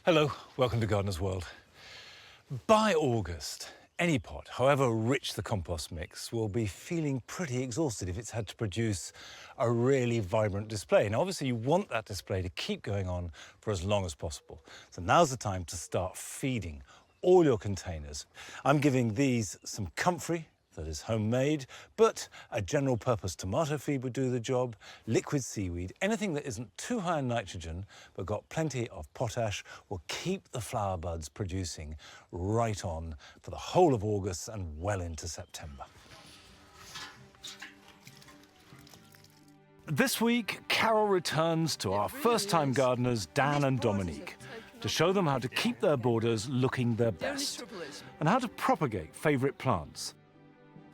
Hello, welcome to Gardener's World. By August, any pot, however rich the compost mix, will be feeling pretty exhausted if it's had to produce a really vibrant display. Now, obviously, you want that display to keep going on for as long as possible. So now's the time to start feeding all your containers. I'm giving these some comfrey, that is homemade, but a general purpose tomato feed would do the job, liquid seaweed, anything that isn't too high in nitrogen but got plenty of potash will keep the flower buds producing right on for the whole of August and well into September. This week, Carol returns to our first-time gardeners, Dan and Dominique, to show them how to keep their borders looking their best and how to propagate favourite plants.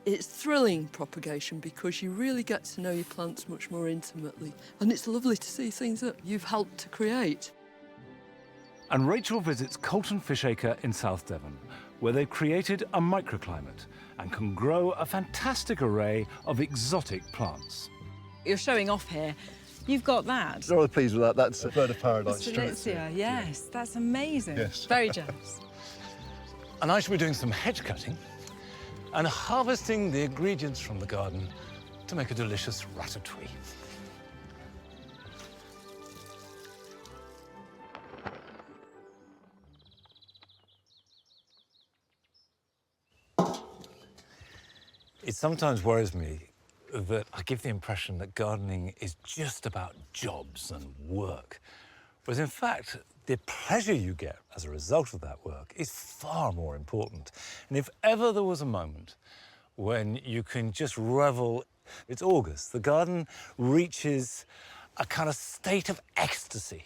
It's thrilling propagation because you really get to know your plants much more intimately, and it's lovely to see things that you've helped to create. And Rachel visits Colton Fishacre in South Devon, where they've created a microclimate and can grow a fantastic array of exotic plants. You're showing off here. You've got that. I'm really pleased with that. That's a bird of paradise. Yes, that's amazing. Yes. Very jealous. And I shall be doing some hedge cutting and harvesting the ingredients from the garden to make a delicious ratatouille. It sometimes worries me that I give the impression that gardening is just about jobs and work, whereas in fact, the pleasure you get as a result of that work is far more important. And if ever there was a moment when you can just revel, it's August. The garden reaches a kind of state of ecstasy.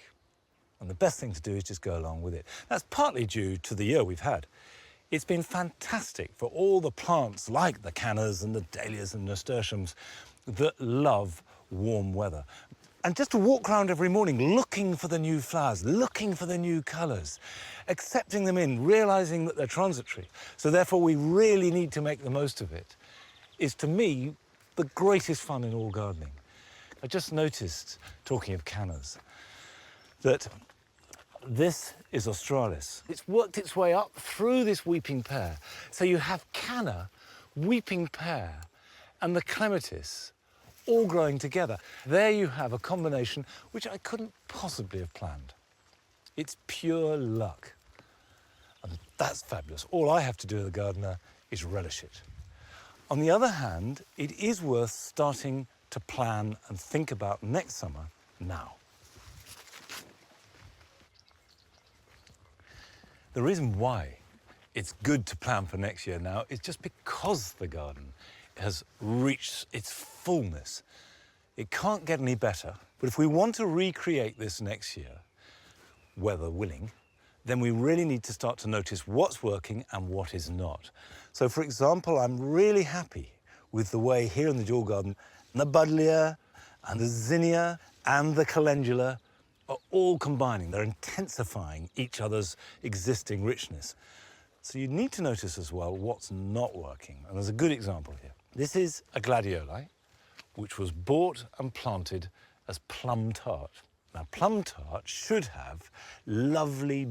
And the best thing to do is just go along with it. That's partly due to the year we've had. It's been fantastic for all the plants like the cannas and the dahlias and nasturtiums that love warm weather. And just to walk around every morning looking for the new flowers, looking for the new colours, accepting them in, realising that they're transitory. So therefore we really need to make the most of it, is to me the greatest fun in all gardening. I just noticed, talking of cannas, that this is Australis. It's worked its way up through this weeping pear. So you have canna, weeping pear, and the clematis all growing together. There you have a combination which I couldn't possibly have planned. It's pure luck. And that's fabulous. All I have to do as a gardener is relish it. On the other hand, it is worth starting to plan and think about next summer now. The reason why it's good to plan for next year now is just because the garden has reached its fullness. It can't get any better, but if we want to recreate this next year, weather willing, then we really need to start to notice what's working and what is not. So for example, I'm really happy with the way here in the dual garden, the buddleia and the zinnia and the calendula are all combining. They're intensifying each other's existing richness. So you need to notice as well what's not working. And there's a good example here. This is a gladioli, which was bought and planted as plum tart. Now, plum tart should have lovely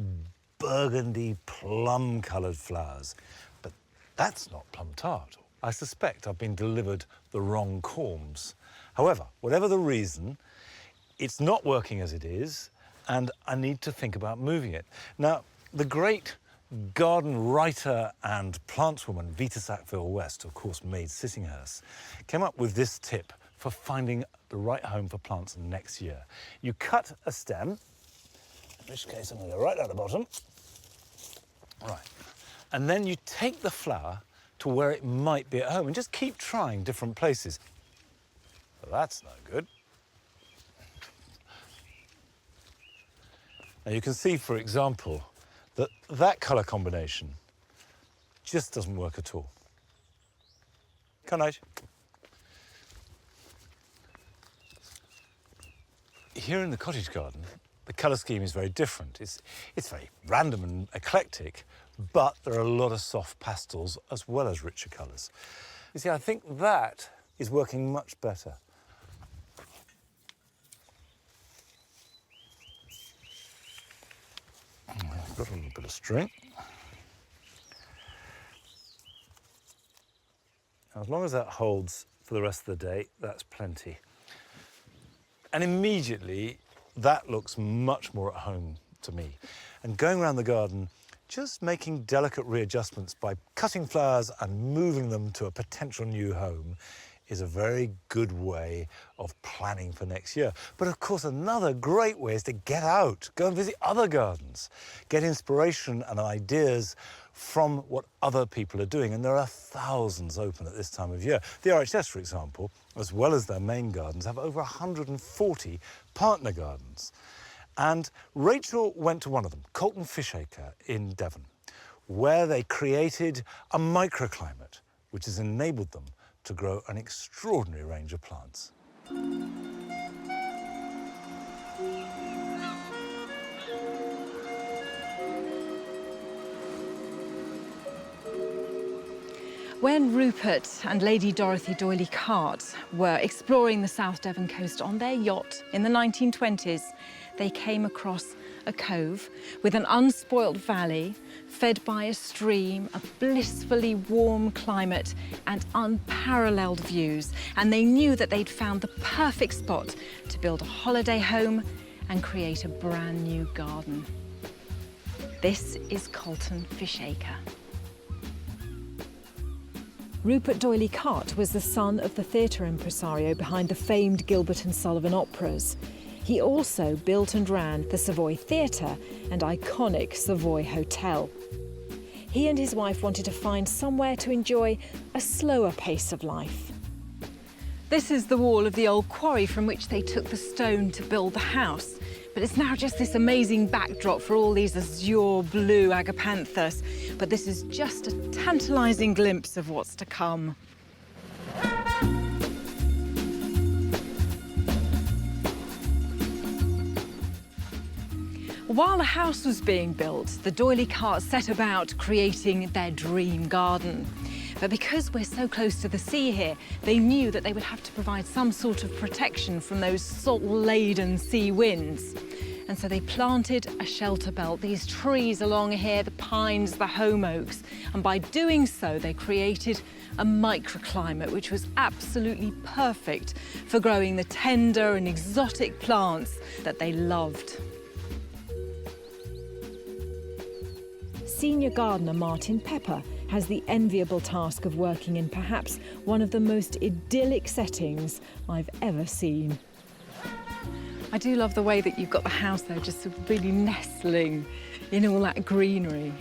burgundy plum-coloured flowers, but that's not plum tart. I suspect I've been delivered the wrong corms. However, whatever the reason, it's not working as it is, and I need to think about moving it. Now, the great garden writer and plantswoman Vita Sackville-West, of course made Sittinghurst, came up with this tip for finding the right home for plants next year. You cut a stem, in which case I'm going to go right down the bottom. Right. And then you take the flower to where it might be at home and just keep trying different places. Well, that's no good. Now you can see, for example, that colour combination just doesn't work at all. Come on. Here in the cottage garden, the colour scheme is very different. It's very random and eclectic, but there are a lot of soft pastels as well as richer colours. You see, I think that is working much better. Got a little bit of string. Now, as long as that holds for the rest of the day, that's plenty. And immediately, that looks much more at home to me. And going around the garden, just making delicate readjustments by cutting flowers and moving them to a potential new home is a very good way of planning for next year. But of course, another great way is to get out, go and visit other gardens, get inspiration and ideas from what other people are doing. And there are thousands open at this time of year. The RHS, for example, as well as their main gardens, have over 140 partner gardens. And Rachel went to one of them, Colton Fishacre in Devon, where they created a microclimate, which has enabled them to grow an extraordinary range of plants. When Rupert and Lady Dorothy D'Oyley Carte were exploring the South Devon coast on their yacht in the 1920s, they came across a cove with an unspoilt valley, fed by a stream, a blissfully warm climate and unparalleled views. And they knew that they'd found the perfect spot to build a holiday home and create a brand new garden. This is Colton Fishacre. Rupert D'Oyley Carte was the son of the theatre impresario behind the famed Gilbert and Sullivan operas. He also built and ran the Savoy Theatre and iconic Savoy Hotel. He and his wife wanted to find somewhere to enjoy a slower pace of life. This is the wall of the old quarry from which they took the stone to build the house. But it's now just this amazing backdrop for all these azure blue agapanthus. But this is just a tantalising glimpse of what's to come. While the house was being built, the D'Oyley Carte set about creating their dream garden. But because we're so close to the sea here, they knew that they would have to provide some sort of protection from those salt-laden sea winds. And so they planted a shelter belt, these trees along here, the pines, the home oaks. And by doing so, they created a microclimate, which was absolutely perfect for growing the tender and exotic plants that they loved. Senior gardener Martin Pepper has the enviable task of working in perhaps one of the most idyllic settings I've ever seen. I do love the way that you've got the house there just really nestling in all that greenery.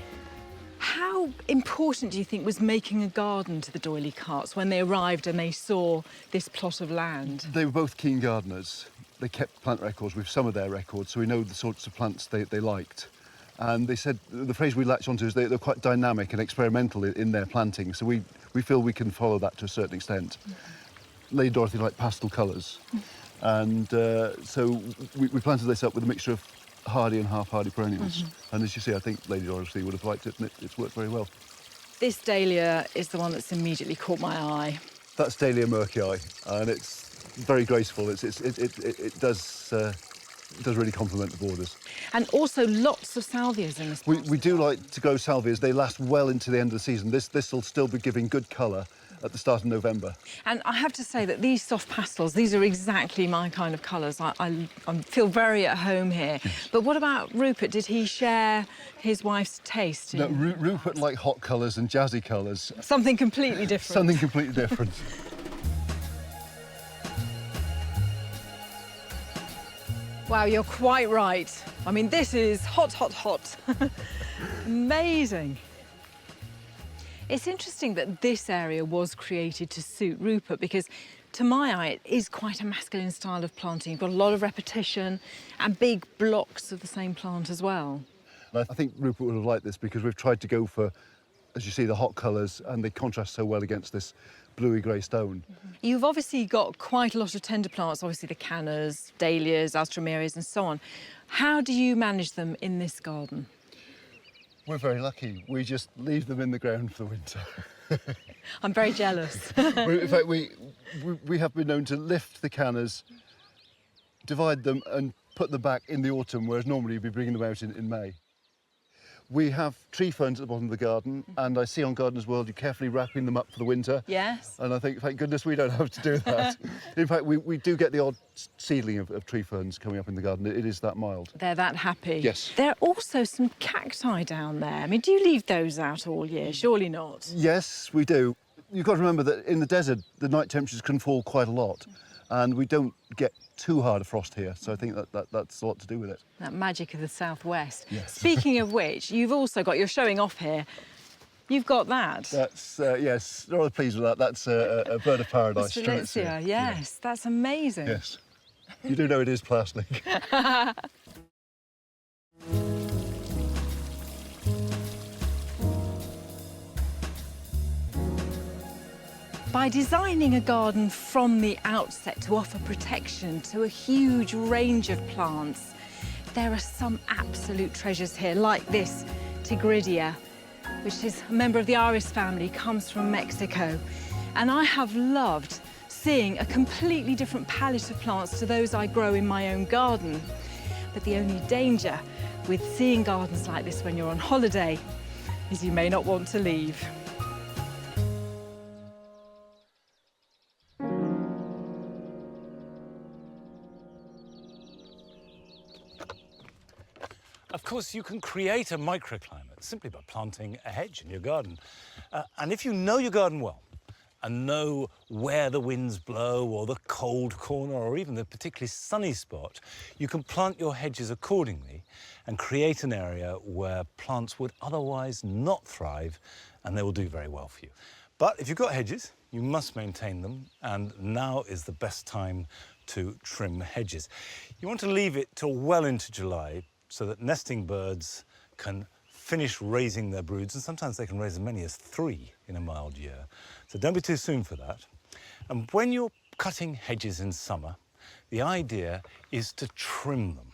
How important do you think was making a garden to the D'Oyley Cartes when they arrived and they saw this plot of land? They were both keen gardeners. They kept plant records with some of their records, so we know the sorts of plants they liked. And they said, the phrase we latched onto is they're quite dynamic and experimental in their planting, so we feel we can follow that to a certain extent. Mm-hmm. Lady Dorothy liked pastel colours, and so we planted this up with a mixture of hardy and half-hardy perennials. Mm-hmm. And as you see, I think Lady Dorothy would have liked it, and it's worked very well. This dahlia is the one that's immediately caught my eye. That's Dahlia Murkii, and it's very graceful. It does really complement the borders. And also lots of salvias in this. We do like to grow salvias. They last well into the end of the season. This will still be giving good colour at the start of November. And I have to say that these soft pastels, these are exactly my kind of colours. I feel very at home here. But what about Rupert? Did he share his wife's taste? No, Rupert liked hot colours and jazzy colours. Something completely different. Something completely different. Wow, you're quite right. I mean, this is hot, hot, hot. Amazing. It's interesting that this area was created to suit Rupert because, to my eye, it is quite a masculine style of planting. You've got a lot of repetition and big blocks of the same plant as well. I think Rupert would have liked this because we've tried to go for, as you see, the hot colours, and they contrast so well against this bluey grey stone. Mm-hmm. You've obviously got quite a lot of tender plants, obviously the cannas, dahlias, alstroemerias and so on. How do you manage them in this garden? We're very lucky. We just leave them in the ground for the winter. I'm very jealous. In fact, we have been known to lift the cannas, divide them and put them back in the autumn, whereas normally you'd be bringing them out in May. We have tree ferns at the bottom of the garden, and I see on Gardener's World you're carefully wrapping them up for the winter. Yes. And I think, thank goodness we don't have to do that. In fact, we do get the odd seedling of tree ferns coming up in the garden. It is that mild. They're that happy. Yes. There are also some cacti down there. I mean, do you leave those out all year? Surely not. Yes, we do. You've got to remember that in the desert, the night temperatures can fall quite a lot, and we don't get too hard a frost here, so I think that's a lot to do with it. That magic of the southwest. Yes. Speaking of which, you've also got, you're showing off here, you've got that. That's, yes, rather pleased with that. That's a bird of paradise. Strelitzia, yes, that's amazing. Yes. You do know it is plastic. By designing a garden from the outset to offer protection to a huge range of plants, there are some absolute treasures here, like this Tigridia, which is a member of the iris family, comes from Mexico. And I have loved seeing a completely different palette of plants to those I grow in my own garden. But the only danger with seeing gardens like this when you're on holiday is you may not want to leave. Of course, you can create a microclimate simply by planting a hedge in your garden. And if you know your garden well and know where the winds blow or the cold corner or even the particularly sunny spot, you can plant your hedges accordingly and create an area where plants would otherwise not thrive, and they will do very well for you. But if you've got hedges, you must maintain them, and now is the best time to trim hedges. You want to leave it till well into July, so that nesting birds can finish raising their broods, and sometimes they can raise as many as 3 in a mild year. So don't be too soon for that. And when you're cutting hedges in summer, the idea is to trim them.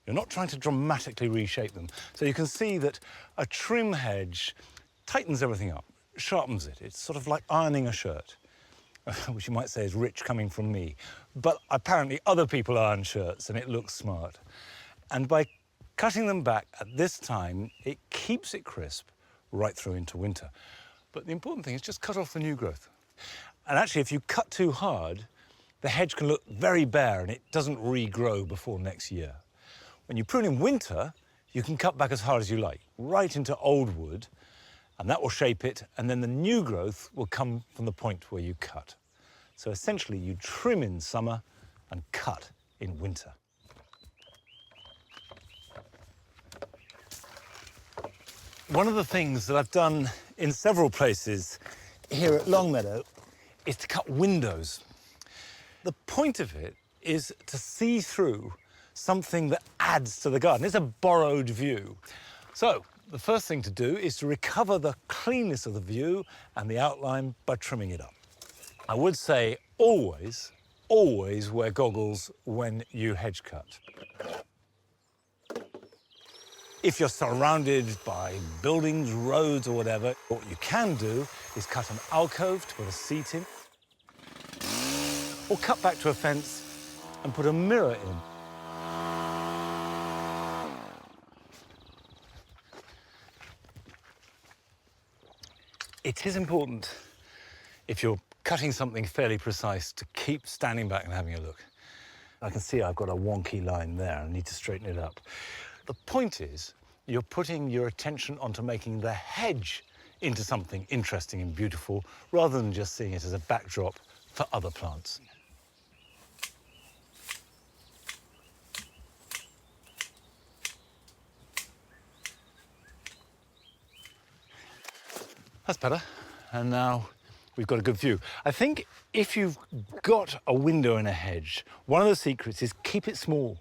You're not trying to dramatically reshape them. So you can see that a trim hedge tightens everything up, sharpens it. It's sort of like ironing a shirt, which you might say is rich coming from me. But apparently other people iron shirts and it looks smart. And by cutting them back at this time, it keeps it crisp right through into winter. But the important thing is just cut off the new growth. And actually, if you cut too hard, the hedge can look very bare and it doesn't regrow before next year. When you prune in winter, you can cut back as hard as you like, right into old wood, and that will shape it, and then the new growth will come from the point where you cut. So essentially, you trim in summer and cut in winter. One of the things that I've done in several places here at Longmeadow is to cut windows. The point of it is to see through something that adds to the garden. It's a borrowed view. So the first thing to do is to recover the cleanness of the view and the outline by trimming it up. I would say always wear goggles when you hedge cut. If you're surrounded by buildings, roads or whatever, what you can do is cut an alcove to put a seat in, or cut back to a fence and put a mirror in. It is important, if you're cutting something fairly precise, to keep standing back and having a look. I can see I've got a wonky line there. I need to straighten it up. The point is, you're putting your attention onto making the hedge into something interesting and beautiful, rather than just seeing it as a backdrop for other plants. That's better. And now we've got a good view. I think if you've got a window in a hedge, one of the secrets is keep it small.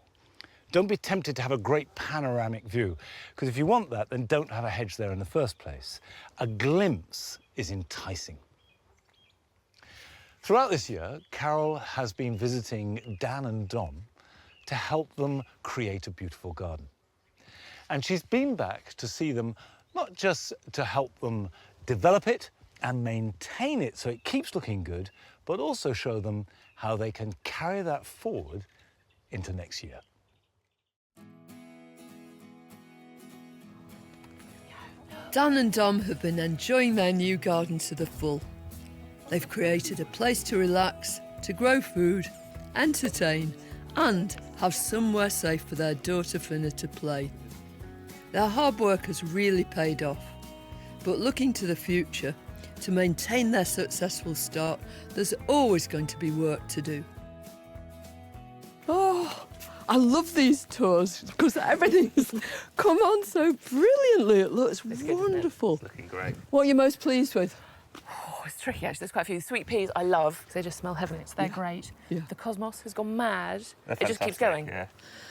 Don't be tempted to have a great panoramic view, because if you want that, then don't have a hedge there in the first place. A glimpse is enticing. Throughout this year, Carol has been visiting Dan and Dom to help them create a beautiful garden. And she's been back to see them, not just to help them develop it and maintain it so it keeps looking good, but also show them how they can carry that forward into next year. Dan and Dom have been enjoying their new garden to the full. They've created a place to relax, to grow food, entertain, and have somewhere safe for their daughter Finna to play. Their hard work has really paid off. But looking to the future, to maintain their successful start, there's always going to be work to do. Oh, I love these tours because everything's come on so brilliantly. It looks wonderful. It's looking great. What are you most pleased with? Oh, it's tricky actually. There's quite a few. Sweet peas I love because they just smell heavenly. So they're great. Yeah. The cosmos has gone mad. They're It just keeps fantastic, going. Yeah.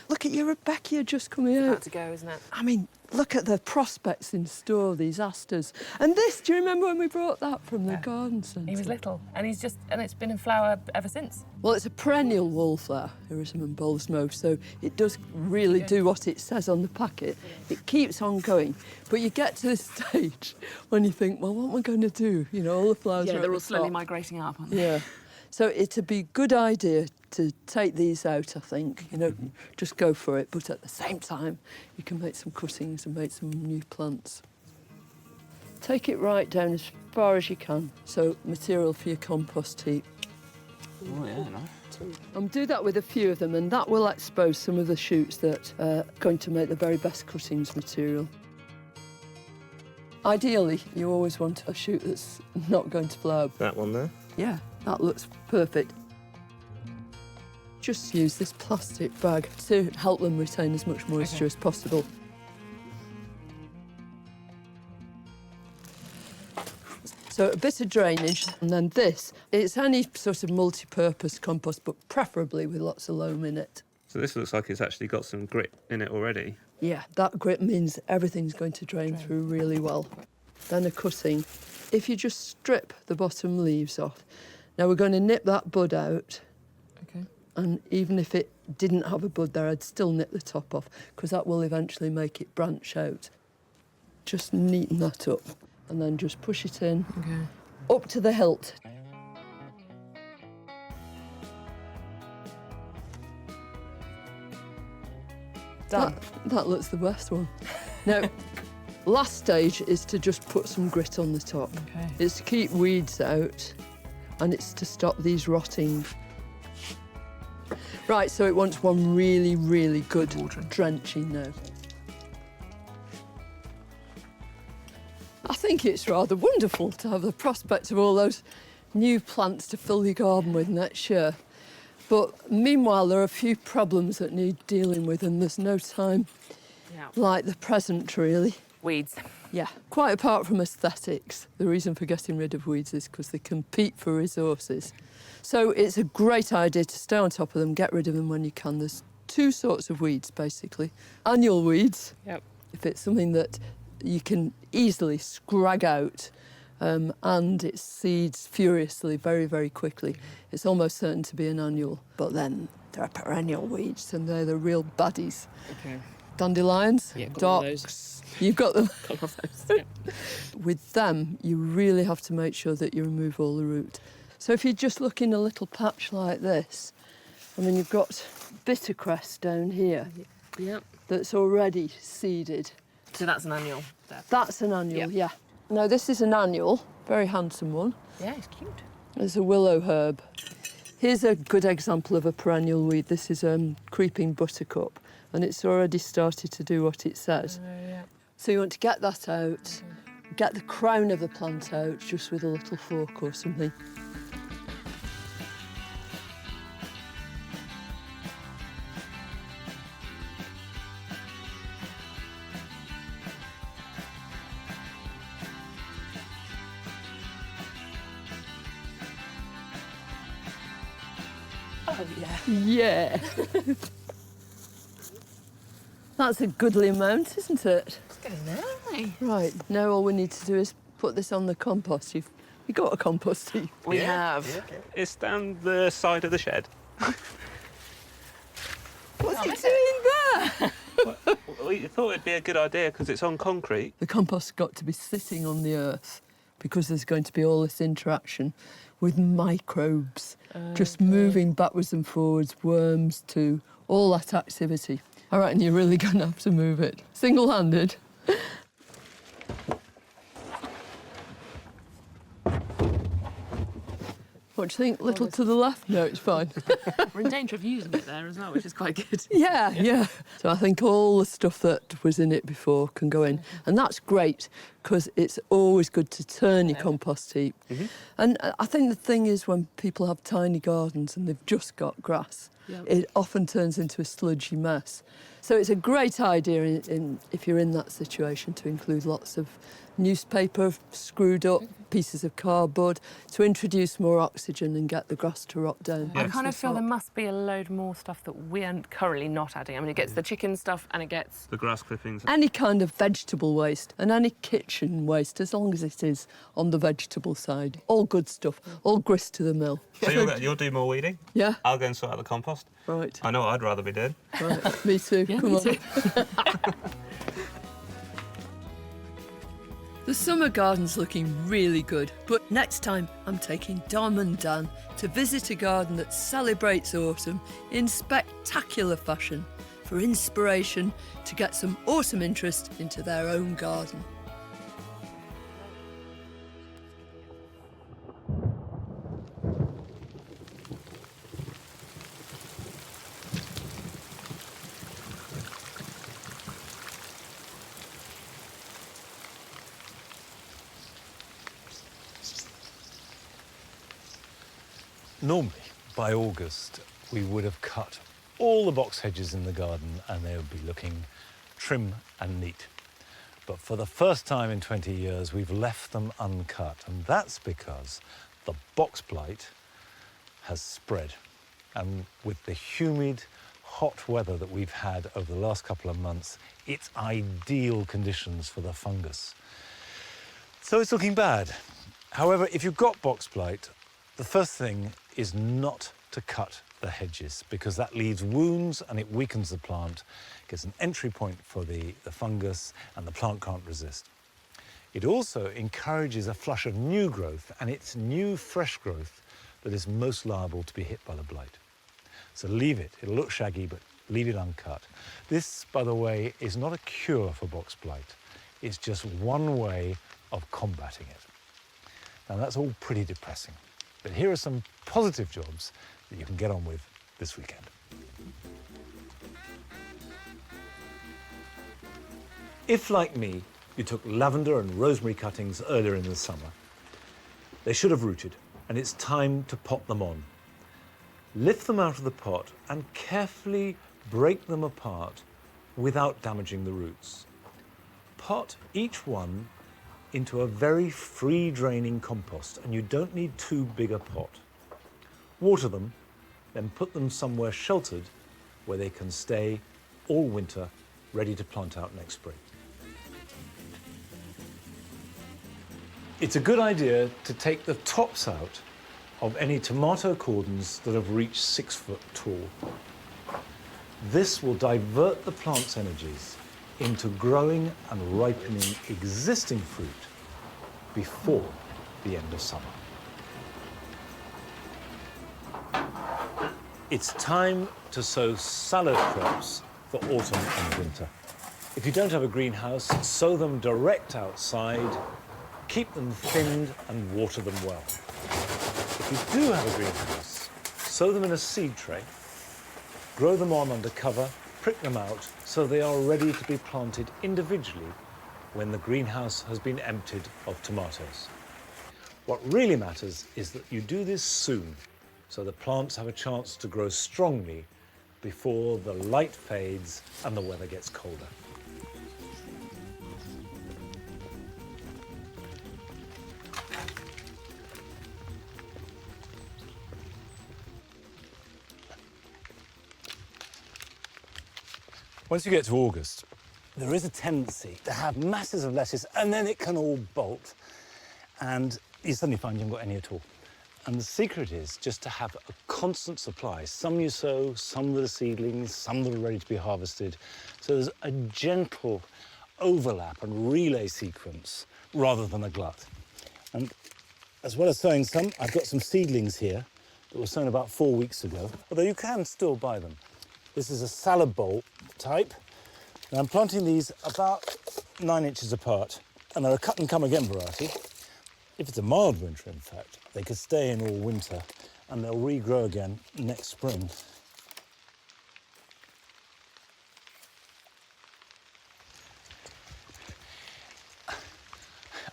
Look at your Rebecca just coming About out. to go, isn't it? I mean, look at the prospects in store, these asters. And this, do you remember when we brought that from the garden centre? He was little, and it's been in flower ever since. Well, it's a perennial wallflower, Erysimum bulbs mauve, so it does really do what it says on the packet. It keeps on going. But you get to this stage when you think, well, what am I going to do? You know, all the flowers are Yeah, at they're the all slowly top. migrating up, aren't they? Yeah. So it'd be a good idea to take these out, I think, you know, just go for it. But at the same time, you can make some cuttings and make some new plants. Take it right down as far as you can. So material for your compost heap. Oh, yeah, nice. And do that with a few of them, and that will expose some of the shoots that are going to make the very best cuttings material. Ideally, you always want a shoot that's not going to flower. That one there? Yeah, that looks perfect. Just use this plastic bag to help them retain as much moisture as possible. So a bit of drainage, and then this. It's any sort of multi-purpose compost, but preferably with lots of loam in it. So this looks like it's actually got some grit in it already. Yeah, that grit means everything's going to drain through really well. Then a cutting. If you just strip the bottom leaves off. Now we're going to nip that bud out. Okay. And even if it didn't have a bud there, I'd still nip the top off because that will eventually make it branch out. Just neaten that up and then just push it in up to the hilt. Done. That looks the best one. Now, last stage is to just put some grit on the top. Okay. It's to keep weeds out and it's to stop these rotting. Right, so it wants one really, really good drenching now. I think it's rather wonderful to have the prospect of all those new plants to fill your garden with next year. But meanwhile, there are a few problems that need dealing with, and there's no time Yeah. like the present, really. Weeds. Yeah, quite apart from aesthetics, the reason for getting rid of weeds is because they compete for resources. So it's a great idea to stay on top of them, get rid of them when you can. There's two sorts of weeds, basically. Annual weeds, Yep. if it's something that you can easily scrag out, and it seeds furiously very, very quickly. It's almost certain to be an annual. But then there are perennial weeds, and they're the real baddies. Okay. Dandelions, Yeah, got all those. docks, you've got them. Got all those. Yeah. With them, you really have to make sure that you remove all the root. So if you just look in a little patch like this, I mean, you've got bittercress down here Yep. that's already seeded. So that's an annual. There. That's an annual, Yeah. yeah. Now, this is an annual, very handsome one. Yeah, it's cute. It's a willow herb. Here's a good example of a perennial weed. This is creeping buttercup, and it's already started to do what it says. Yeah. So you want to get that out, get the crown of the plant out just with a little fork or something. Oh, yeah. Yeah. That's a goodly amount, isn't it? It's getting there, aren't we? Right, now all we need to do is put this on the compost. You've got a compost heap. We have. It's down the side of the shed. What's it doing there? We thought it'd be a good idea because it's on concrete. The compost's got to be sitting on the earth because there's going to be all this interaction with microbes, just moving backwards and forwards, worms too, all that activity. I reckon you're really going to have to move it. Single-handed. What do you think? Little to the left? No, it's fine. We're in danger of using it there as well, which is quite good. Yeah. So I think all the stuff that was in it before can go in. And that's great, because it's always good to turn your compost heap. And I think the thing is, when people have tiny gardens and they've just got grass, it often turns into a sludgy mess. So it's a great idea if you're in that situation to include lots of newspaper screwed up, pieces of cardboard, to introduce more oxygen and get the grass to rot down. I kind of feel there must be a load more stuff that we're currently not adding. I mean, it gets the chicken stuff and it gets... The grass clippings. Any kind of vegetable waste and any kitchen waste, as long as it is on the vegetable side. All good stuff, all grist to the mill. So you'll do more weeding? Yeah. I'll go and sort out the compost. Right. I know what I'd rather be doing. Right. Me too. Yeah, Come me on. too. The summer garden's looking really good, but next time I'm taking Dom and Dan to visit a garden that celebrates autumn in spectacular fashion, for inspiration to get some autumn interest into their own garden. Normally, by August, we would have cut all the box hedges in the garden and they would be looking trim and neat. But for the first time in 20 years, we've left them uncut. And that's because the box blight has spread. And with the humid, hot weather that we've had over the last couple of months, it's ideal conditions for the fungus. So it's looking bad. However, if you've got box blight, the first thing is not to cut the hedges, because that leaves wounds and it weakens the plant, gets an entry point for the fungus, and the plant can't resist. It also encourages a flush of new growth, and it's new, fresh growth that is most liable to be hit by the blight. So leave it. It'll look shaggy, but leave it uncut. This, by the way, is not a cure for box blight. It's just one way of combating it. Now, that's all pretty depressing. But here are some positive jobs that you can get on with this weekend. If, like me, you took lavender and rosemary cuttings earlier in the summer, they should have rooted, and it's time to pot them on. Lift them out of the pot and carefully break them apart without damaging the roots. Pot each one into a very free-draining compost, and you don't need too big a pot. Water them, then put them somewhere sheltered where they can stay all winter, ready to plant out next spring. It's a good idea to take the tops out of any tomato cordons that have reached 6 foot tall. This will divert the plant's energies into growing and ripening existing fruit before the end of summer. It's time to sow salad crops for autumn and winter. If you don't have a greenhouse, sow them direct outside, keep them thinned and water them well. If you do have a greenhouse, sow them in a seed tray, grow them on under cover, prick them out so they are ready to be planted individually when the greenhouse has been emptied of tomatoes. What really matters is that you do this soon, so the plants have a chance to grow strongly before the light fades and the weather gets colder. Once you get to August, there is a tendency to have masses of lettuce and then it can all bolt and you suddenly find you haven't got any at all. And the secret is just to have a constant supply. Some you sow, some that are seedlings, some that are ready to be harvested. So there's a gentle overlap and relay sequence rather than a glut. And as well as sowing some, I've got some seedlings here that were sown about 4 weeks ago, although you can still buy them. This is a salad bowl type, and I'm planting these about 9 inches apart, and they're a cut and come again variety. If it's a mild winter, in fact, they could stay in all winter and they'll regrow again next spring.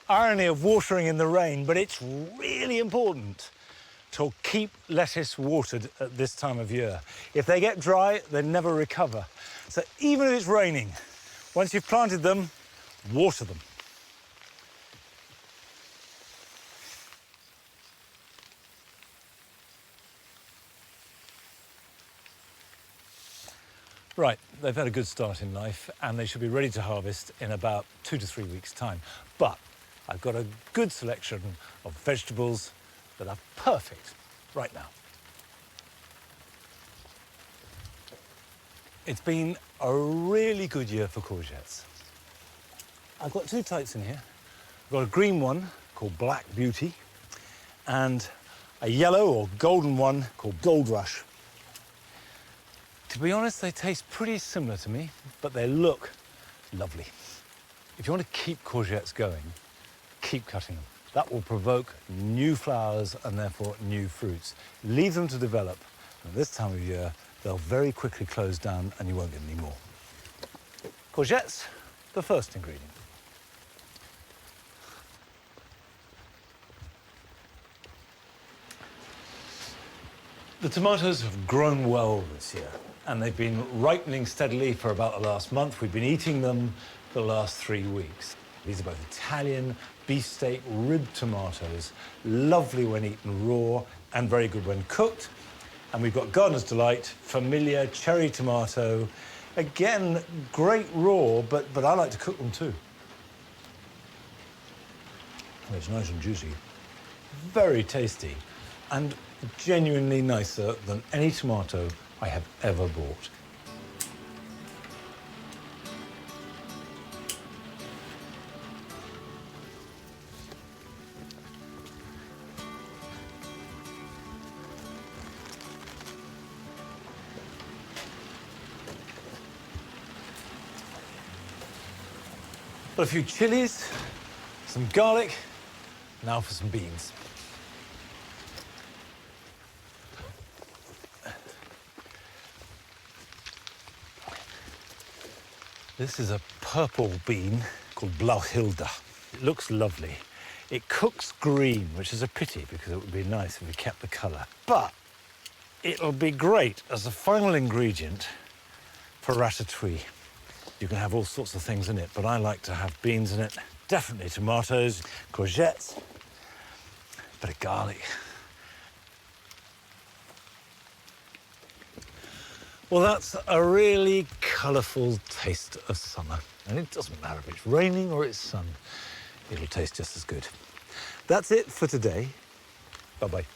Irony of watering in the rain, but it's really important to keep lettuce watered at this time of year. If they get dry, they never recover. So even if it's raining, once you've planted them, water them. Right, they've had a good start in life and they should be ready to harvest in about 2 to 3 weeks' time. But I've got a good selection of vegetables that are perfect right now. It's been a really good year for courgettes. I've got 2 types in here. I've got a green one called Black Beauty and a yellow or golden one called Gold Rush. To be honest, they taste pretty similar to me, but they look lovely. If you want to keep courgettes going, keep cutting them. That will provoke new flowers and therefore new fruits. Leave them to develop. And this time of year, they'll very quickly close down and you won't get any more. Courgettes, the first ingredient. The tomatoes have grown well this year, and they've been ripening steadily for about the last month. We've been eating them for the last 3 weeks. These are both Italian, beefsteak, ribbed tomatoes, lovely when eaten raw and very good when cooked. And we've got Gardener's Delight, familiar cherry tomato. Again, great raw, but I like to cook them too. And it's nice and juicy, very tasty, and genuinely nicer than any tomato I have ever bought. Got a few chilies, some garlic, now for some beans. This is a purple bean called Blauhilde. It looks lovely. It cooks green, which is a pity because it would be nice if we kept the colour. But it'll be great as a final ingredient for ratatouille. You can have all sorts of things in it, but I like to have beans in it. Definitely tomatoes, courgettes, a bit of garlic. Well, that's a really colourful taste of summer. And it doesn't matter if it's raining or it's sun. It'll taste just as good. That's it for today. Bye-bye.